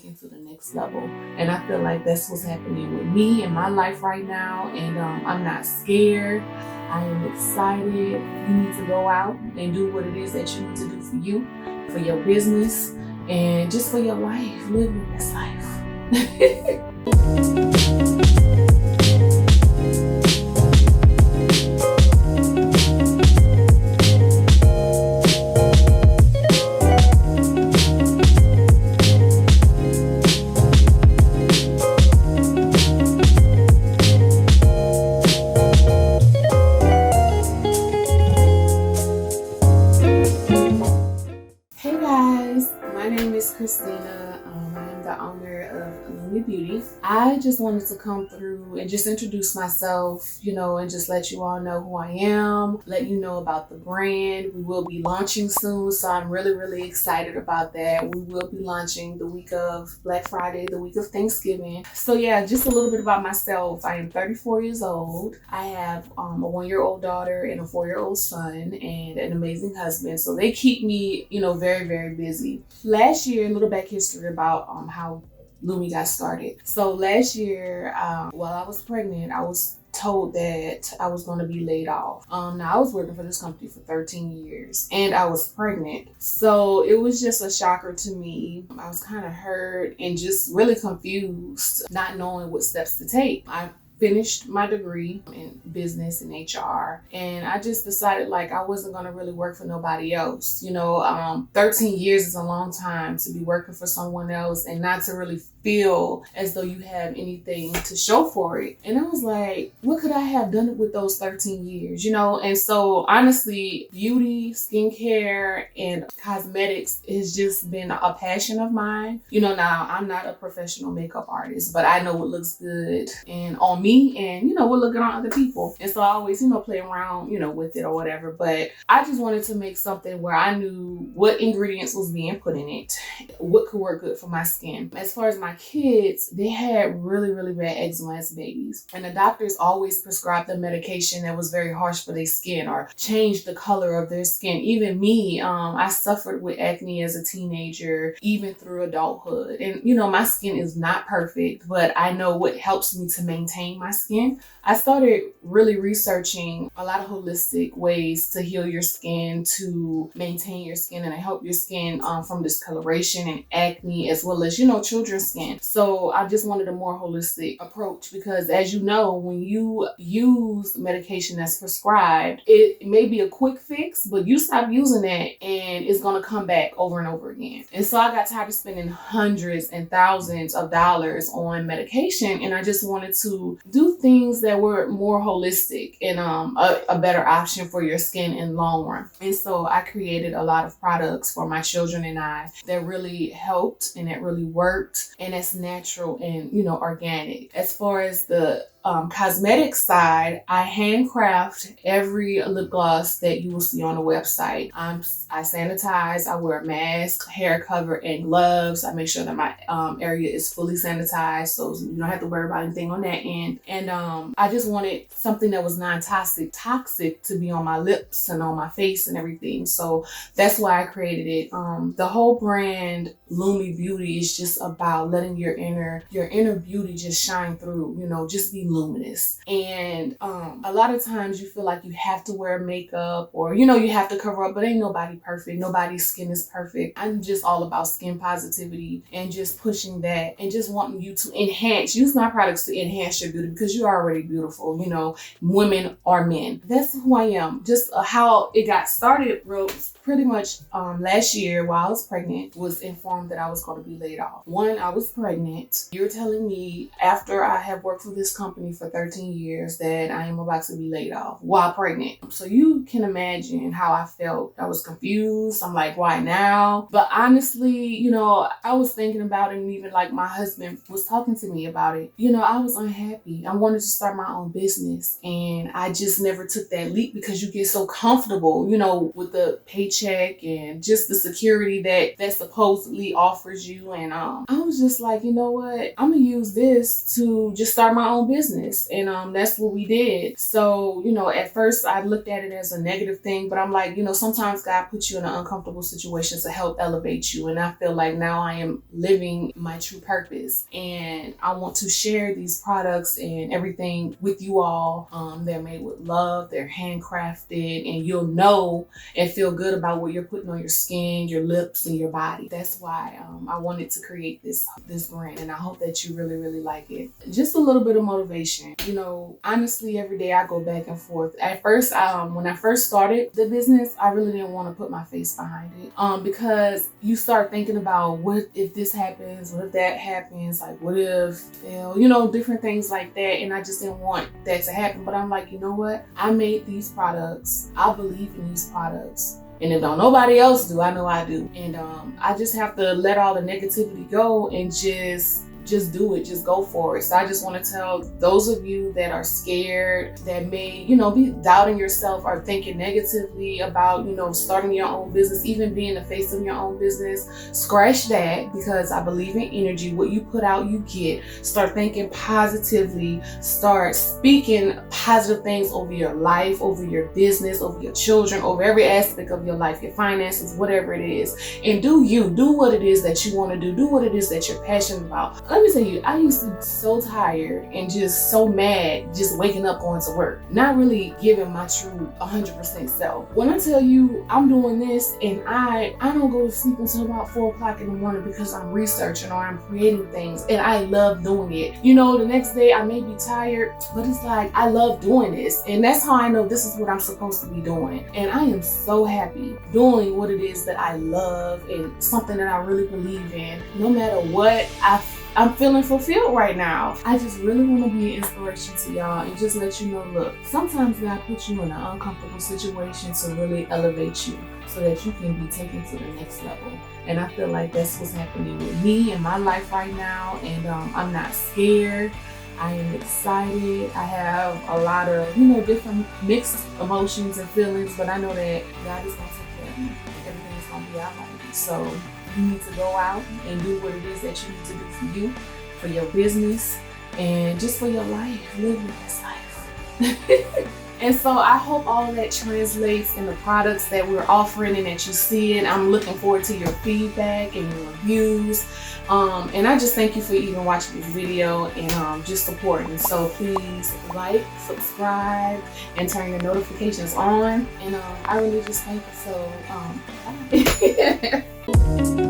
into the next level. And I feel like that's what's happening with me in my life right now. And I'm not scared. I am excited. You need to go out and do what it is that you need to do for you, for your business, and just for your life. Live your best life. Hey guys, my name is Christina. I am the owner of Lumi Beauty. I just wanted to come through and just introduce myself, and just let you all know who I am, let you know about the brand. We will be launching soon, so I'm really, really excited about that. We will be launching the week of Black Friday, the week of Thanksgiving. So yeah, just a little bit about myself. I am 34 years old. I have a 1-year-old daughter and a 4-year-old son and an amazing husband. So they keep me, very, very busy. Last year, a little back history about how Lumi got started. So last year, while I was pregnant, I was told that I was going to be laid off. Now I was working for this company for 13 years and I was pregnant. So it was just a shocker to me. I was kind of hurt and just really confused, not knowing what steps to take. I finished my degree in business and HR, and I just decided I wasn't going to really work for nobody else. 13 years is a long time to be working for someone else and not to really feel as though you have anything to show for it. And I was like, what could I have done with those 13 years, And so honestly, beauty, skincare, and cosmetics has just been a passion of mine. Now I'm not a professional makeup artist, but I know what looks good and on me and, what look good on other people. And so I always, play around, with it or whatever. But I just wanted to make something where I knew what ingredients was being put in it, what could work good for my skin. As far as my kids, they had really, really bad eczema as babies. And the doctors always prescribed them medication that was very harsh for their skin or changed the color of their skin. Even me, I suffered with acne as a teenager, even through adulthood. And, my skin is not perfect, but I know what helps me to maintain my skin. I started really researching a lot of holistic ways to heal your skin, to maintain your skin, and to help your skin from discoloration and acne, as well as, children's skin. So I just wanted a more holistic approach because, as you know, when you use medication that's prescribed, it may be a quick fix, but you stop using it and it's going to come back over and over again. And so I got tired of spending hundreds and thousands of dollars on medication, and I just wanted to do things that were more holistic and a better option for your skin in long run. And so I created a lot of products for my children and I that really helped and that really worked, and that's natural and organic. As far as the cosmetic side, I handcraft every lip gloss that you will see on the website. I sanitize, I wear a mask, hair cover, and gloves. I make sure that my area is fully sanitized so you don't have to worry about anything on that end. And I just wanted something that was toxic to be on my lips and on my face and everything. So that's why I created it. The whole brand Lumi Beauty is just about letting your inner beauty just shine through, just be luminous. And a lot of times you feel like you have to wear makeup or you have to cover up, but ain't nobody perfect. Nobody's skin is perfect. I'm just all about skin positivity and just pushing that and just wanting you to use my products to enhance your beauty because you're already beautiful, women or men. That's who I am. Just how it got started, pretty much last year while I was pregnant, was informed that I was going to be laid off. One, I was pregnant. You're telling me after I have worked for this company for 13 years that I am about to be laid off while pregnant. So you can imagine how I felt. I was confused. I'm like, why now? But honestly, I was thinking about it, and even my husband was talking to me about it. I was unhappy. I wanted to start my own business, and I just never took that leap because you get so comfortable, with the paycheck and just the security that supposedly offers you. And I was just like, you know what? I'm gonna use this to just start my own business. business. And that's what we did. So, at first I looked at it as a negative thing, but I'm like, sometimes God puts you in an uncomfortable situation to help elevate you. And I feel like now I am living my true purpose. And I want to share these products and everything with you all. They're made with love, they're handcrafted, and you'll know and feel good about what you're putting on your skin, your lips, and your body. That's why I wanted to create this brand, and I hope that you really, really like it. Just a little bit of motivation. Honestly, every day I go back and forth. At first, when I first started the business, I really didn't want to put my face behind it, because you start thinking about, what if this happens? What if that happens? Like, what if, different things like that. And I just didn't want that to happen. But I'm like, you know what? I made these products. I believe in these products. And if don't nobody else do, I know I do. And I just have to let all the negativity go and just do it, just go for it. So I just want to tell those of you that are scared, that may, be doubting yourself or thinking negatively about, starting your own business, even being the face of your own business, scratch that, because I believe in energy. What you put out, you get. Start thinking positively, start speaking positive things over your life, over your business, over your children, over every aspect of your life, your finances, whatever it is. And do what it is that you want to do what it is that you're passionate about. Let me tell you, I used to be so tired and just so mad just waking up going to work, not really giving my true 100% self. When I tell you I'm doing this and I don't go to sleep until about 4 o'clock in the morning because I'm researching or I'm creating things, and I love doing it. The next day I may be tired, but it's like I love doing this, and that's how I know this is what I'm supposed to be doing. And I am so happy doing what it is that I love and something that I really believe in. No matter what, I'm feeling fulfilled right now. I just really want to be an inspiration to y'all and just let you know, look, sometimes God puts you in an uncomfortable situation to really elevate you so that you can be taken to the next level. And I feel like that's what's happening with me in my life right now. And I'm not scared. I am excited. I have a lot of, different mixed emotions and feelings, but I know that God is going to take care of me. Everything's going to be all right. So you need to go out and do what it is that you need to do for you, for your business, and just for your life. Live your best life. And so I hope all of that translates in the products that we're offering and that you see it. I'm looking forward to your feedback and your reviews. And I just thank you for even watching this video and just supporting. So please like, subscribe, and turn your notifications on. And I really just thank you. So bye.